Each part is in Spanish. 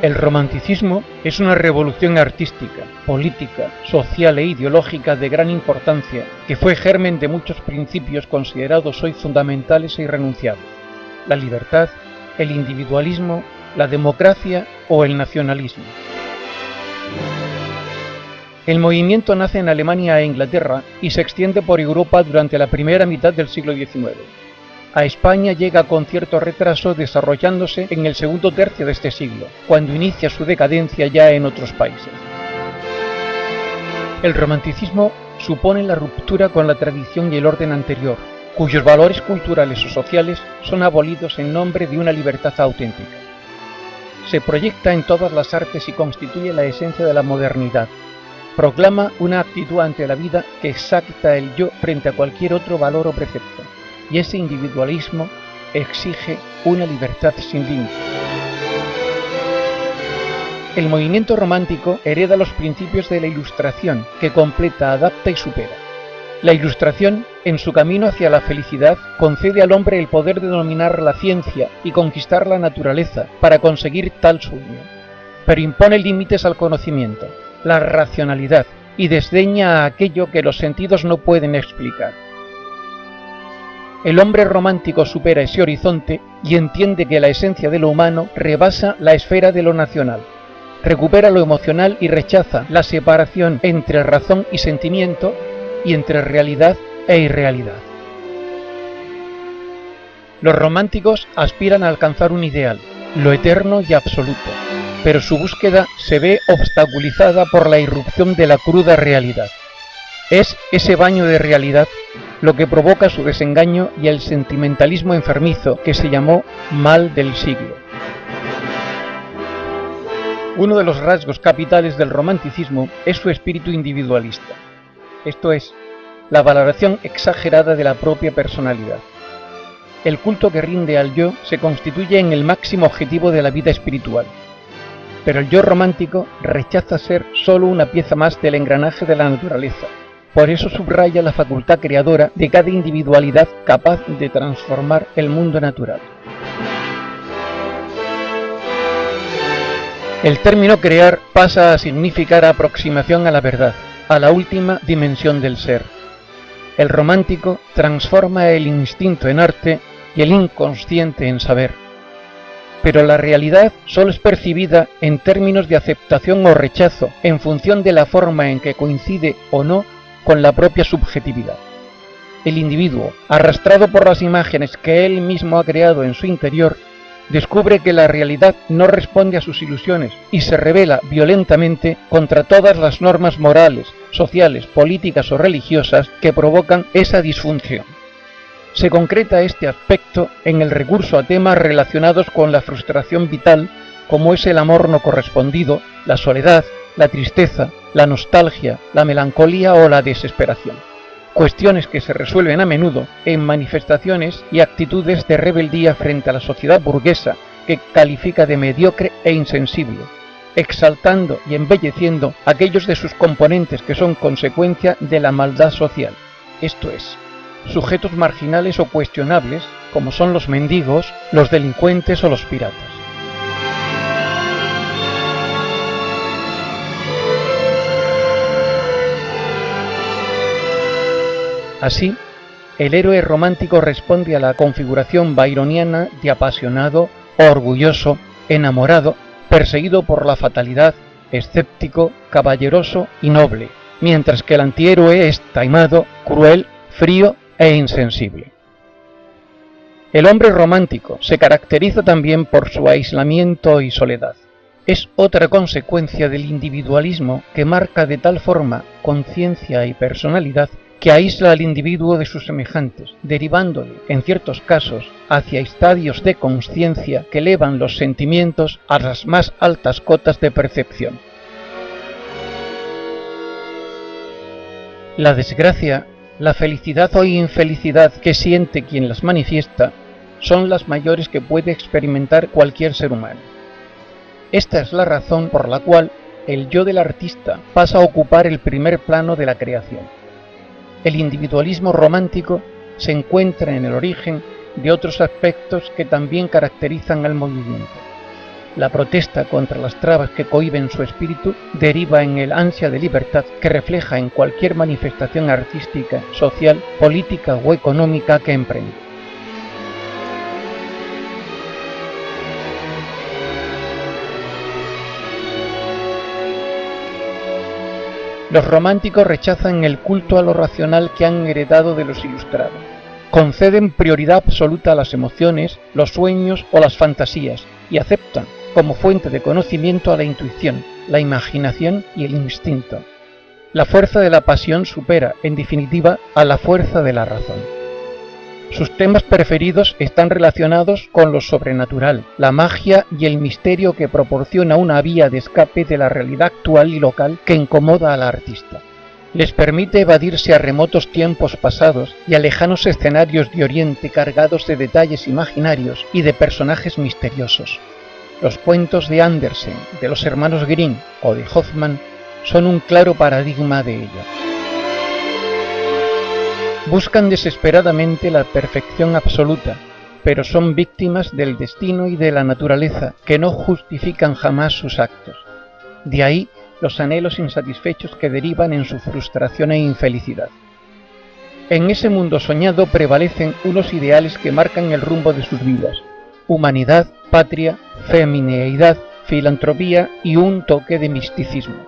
El romanticismo es una revolución artística, política, social e ideológica de gran importancia que fue germen de muchos principios considerados hoy fundamentales e irrenunciables: la libertad, el individualismo, la democracia o el nacionalismo. El movimiento nace en Alemania e Inglaterra y se extiende por Europa durante la primera mitad del siglo XIX. A España llega con cierto retraso, desarrollándose en el segundo tercio de este siglo, cuando inicia su decadencia ya en otros países. El romanticismo supone la ruptura con la tradición y el orden anterior, cuyos valores culturales o sociales son abolidos en nombre de una libertad auténtica. Se proyecta en todas las artes y constituye la esencia de la modernidad. Proclama una actitud ante la vida que exalta el yo frente a cualquier otro valor o precepto, y ese individualismo exige una libertad sin límites. El movimiento romántico hereda los principios de la Ilustración, que completa, adapta y supera. La Ilustración, en su camino hacia la felicidad, concede al hombre el poder de dominar la ciencia y conquistar la naturaleza para conseguir tal sueño, pero impone límites al conocimiento, la racionalidad, y desdeña a aquello que los sentidos no pueden explicar. El hombre romántico supera ese horizonte y entiende que la esencia de lo humano rebasa la esfera de lo nacional. Recupera lo emocional y rechaza la separación entre razón y sentimiento y entre realidad e irrealidad. Los románticos aspiran a alcanzar un ideal, lo eterno y absoluto, pero su búsqueda se ve obstaculizada por la irrupción de la cruda realidad. Es ese baño de realidad lo que provoca su desengaño y el sentimentalismo enfermizo que se llamó mal del siglo. Uno de los rasgos capitales del romanticismo es su espíritu individualista, esto es, la valoración exagerada de la propia personalidad. El culto que rinde al yo se constituye en el máximo objetivo de la vida espiritual, pero el yo romántico rechaza ser solo una pieza más del engranaje de la naturaleza. Por eso subraya la facultad creadora de cada individualidad capaz de transformar el mundo natural. El término crear pasa a significar aproximación a la verdad, a la última dimensión del ser. El romántico transforma el instinto en arte y el inconsciente en saber. Pero la realidad solo es percibida en términos de aceptación o rechazo, en función de la forma en que coincide o no con la propia subjetividad. El individuo, arrastrado por las imágenes que él mismo ha creado en su interior, descubre que la realidad no responde a sus ilusiones y se rebela violentamente contra todas las normas morales, sociales, políticas o religiosas que provocan esa disfunción. Se concreta este aspecto en el recurso a temas relacionados con la frustración vital, como es el amor no correspondido, la soledad, la tristeza, la nostalgia, la melancolía o la desesperación. Cuestiones que se resuelven a menudo en manifestaciones y actitudes de rebeldía frente a la sociedad burguesa, que califica de mediocre e insensible, exaltando y embelleciendo aquellos de sus componentes que son consecuencia de la maldad social, esto es, sujetos marginales o cuestionables, como son los mendigos, los delincuentes o los piratas. Así, el héroe romántico responde a la configuración byroniana de apasionado, orgulloso, enamorado, perseguido por la fatalidad, escéptico, caballeroso y noble, mientras que el antihéroe es taimado, cruel, frío e insensible. El hombre romántico se caracteriza también por su aislamiento y soledad. Es otra consecuencia del individualismo que marca de tal forma conciencia y personalidad que aísla al individuo de sus semejantes, derivándole, en ciertos casos, hacia estadios de consciencia que elevan los sentimientos a las más altas cotas de percepción. La desgracia, la felicidad o infelicidad que siente quien las manifiesta son las mayores que puede experimentar cualquier ser humano. Esta es la razón por la cual el yo del artista pasa a ocupar el primer plano de la creación. El individualismo romántico se encuentra en el origen de otros aspectos que también caracterizan al movimiento. La protesta contra las trabas que cohíben su espíritu deriva en el ansia de libertad que refleja en cualquier manifestación artística, social, política o económica que emprende. Los románticos rechazan el culto a lo racional que han heredado de los ilustrados. Conceden prioridad absoluta a las emociones, los sueños o las fantasías y aceptan como fuente de conocimiento a la intuición, la imaginación y el instinto. La fuerza de la pasión supera, en definitiva, a la fuerza de la razón. Sus temas preferidos están relacionados con lo sobrenatural, la magia y el misterio que proporciona una vía de escape de la realidad actual y local que incomoda al artista. Les permite evadirse a remotos tiempos pasados y a lejanos escenarios de Oriente cargados de detalles imaginarios y de personajes misteriosos. Los cuentos de Andersen, de los hermanos Grimm o de Hoffmann son un claro paradigma de ello. Buscan desesperadamente la perfección absoluta, pero son víctimas del destino y de la naturaleza que no justifican jamás sus actos. De ahí los anhelos insatisfechos que derivan en su frustración e infelicidad. En ese mundo soñado prevalecen unos ideales que marcan el rumbo de sus vidas: humanidad, patria, femineidad, filantropía y un toque de misticismo.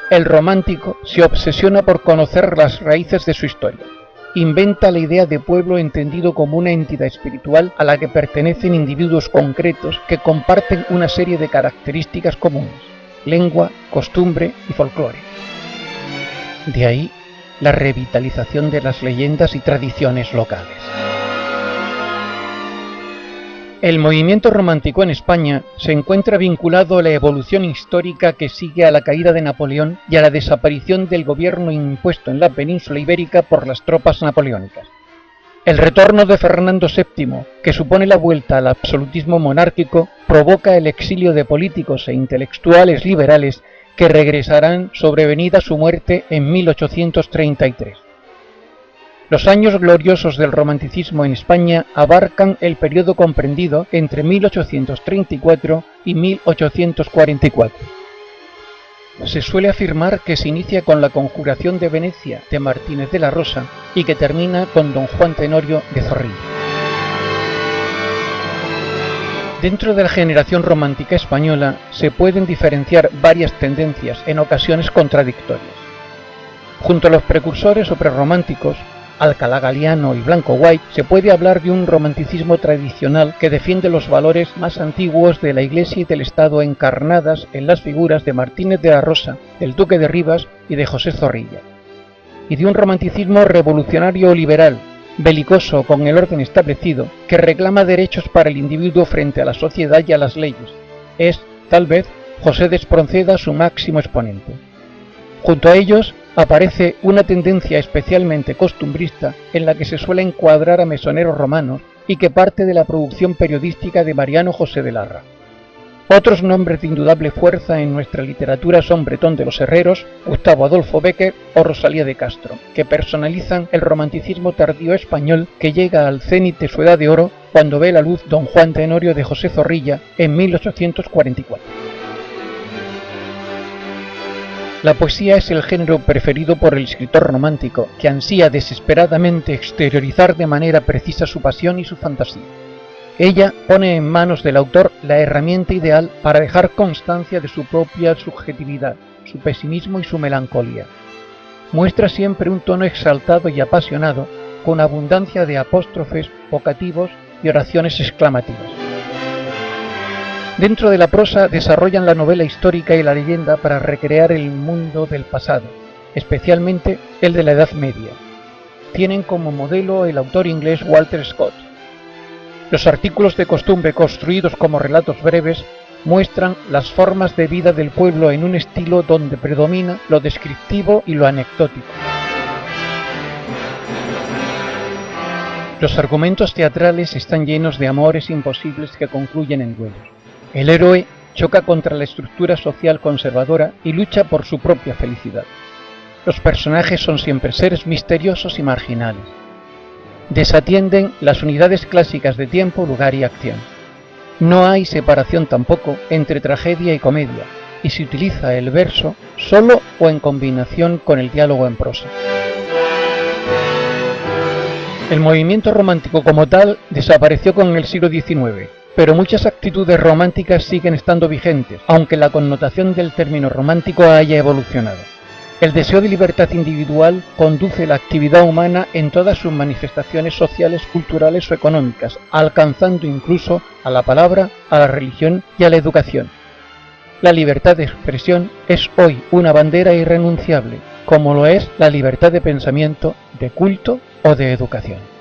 El romántico se obsesiona por conocer las raíces de su historia. Inventa la idea de pueblo entendido como una entidad espiritual a la que pertenecen individuos concretos que comparten una serie de características comunes: lengua, costumbre y folclore. De ahí la revitalización de las leyendas y tradiciones locales. El movimiento romántico en España se encuentra vinculado a la evolución histórica que sigue a la caída de Napoleón y a la desaparición del gobierno impuesto en la península ibérica por las tropas napoleónicas. El retorno de Fernando VII, que supone la vuelta al absolutismo monárquico, provoca el exilio de políticos e intelectuales liberales que regresarán sobrevenida su muerte en 1833. Los años gloriosos del romanticismo en España abarcan el periodo comprendido entre 1834 y 1844. Se suele afirmar que se inicia con la Conjuración de Venecia de Martínez de la Rosa y que termina con Don Juan Tenorio de Zorrilla. Dentro de la generación romántica española se pueden diferenciar varias tendencias, en ocasiones contradictorias. Junto a los precursores o prerrománticos, Alcalá Galiano y Blanco White, se puede hablar de un romanticismo tradicional que defiende los valores más antiguos de la Iglesia y del Estado encarnadas en las figuras de Martínez de la Rosa, del Duque de Rivas y de José Zorrilla. Y de un romanticismo revolucionario liberal, belicoso con el orden establecido, que reclama derechos para el individuo frente a la sociedad y a las leyes. Es, tal vez, José de Espronceda su máximo exponente. Junto a ellos aparece una tendencia especialmente costumbrista en la que se suele encuadrar a mesoneros romanos y que parte de la producción periodística de Mariano José de Larra. Otros nombres de indudable fuerza en nuestra literatura son Bretón de los Herreros, Gustavo Adolfo Bécquer o Rosalía de Castro, que personalizan el romanticismo tardío español que llega al cénit de su edad de oro cuando ve la luz Don Juan Tenorio de José Zorrilla en 1844. La poesía es el género preferido por el escritor romántico, que ansía desesperadamente exteriorizar de manera precisa su pasión y su fantasía. Ella pone en manos del autor la herramienta ideal para dejar constancia de su propia subjetividad, su pesimismo y su melancolía. Muestra siempre un tono exaltado y apasionado, con abundancia de apóstrofes, vocativos y oraciones exclamativas. Dentro de la prosa desarrollan la novela histórica y la leyenda para recrear el mundo del pasado, especialmente el de la Edad Media. Tienen como modelo el autor inglés Walter Scott. Los artículos de costumbre construidos como relatos breves muestran las formas de vida del pueblo en un estilo donde predomina lo descriptivo y lo anecdótico. Los argumentos teatrales están llenos de amores imposibles que concluyen en duelos. El héroe choca contra la estructura social conservadora y lucha por su propia felicidad. Los personajes son siempre seres misteriosos y marginales. Desatienden las unidades clásicas de tiempo, lugar y acción. No hay separación tampoco entre tragedia y comedia, y se utiliza el verso solo o en combinación con el diálogo en prosa. El movimiento romántico como tal desapareció con el siglo XIX, pero muchas actitudes románticas siguen estando vigentes, aunque la connotación del término romántico haya evolucionado. El deseo de libertad individual conduce la actividad humana en todas sus manifestaciones sociales, culturales o económicas, alcanzando incluso a la palabra, a la religión y a la educación. La libertad de expresión es hoy una bandera irrenunciable, como lo es la libertad de pensamiento, de culto o de educación.